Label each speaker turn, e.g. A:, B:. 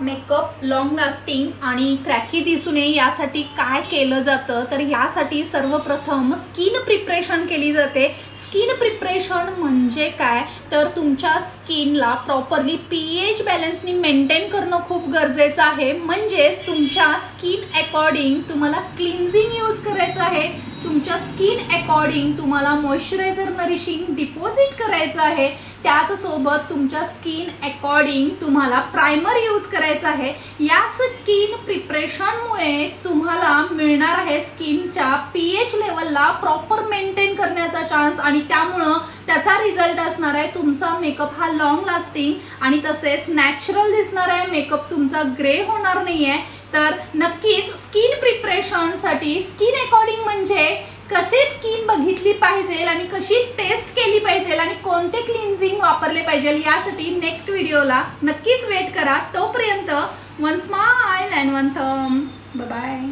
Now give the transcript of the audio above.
A: Makeup long lasting आणि क्रॅकी दिसू नये यासाठी काय केलं जातं, तर यासाठी सर्वप्रथम स्किन प्रिपरेशन केली जाते। स्किन प्रिपरेशन म्हणजे काय, तर तुमच्या स्किनला प्रॉपरली पीएच बॅलन्सनी मेंटेन करणं खूप गरजेचं आहे। म्हणजेच तुमच्या स्किन अकॉर्डिंग तुम्हाला क्लिन्झिंग यूज करायचं आहे, तुमच्या स्किन अकॉर्डिंग तुम्हाला मॉइश्चरायझर नरिशिंग डिपॉझिट करायचं आहे, त्याच सोबत तुमच्या स्किन अकॉर्डिंग तुम्हाला प्राइमर यूज करायचं आहे। या स्किन प्रिपरेशनमुळे तुम्हाला मिळणार आहे स्किनच्या पीएच लेवलला प्रॉपर मेंटेन करण्याचा चान्स आणि त्यामुळे त्याचा रिझल्ट असणार आहे तुमचा मेकअप हा लॉंग लास्टिंग आणि तसेच नॅचरल दिसणार आहे। मेकअप तुमचा ग्रे होणार नाहीये। तर नक्कीच स्किन प्रिपरेशन साठी स्किन अकॉर्डिंग म्हणजे कशी स्किन बघितली पाहिजे आणि कशी टेस्ट केली पाहिजे आणि कोणते क्लिन्झिंग वापरले पाहिजे यासाठी नेक्स्ट व्हिडिओला नक्कीच वेट करा। तोपर्यंत one smile and one thumb, bye bye.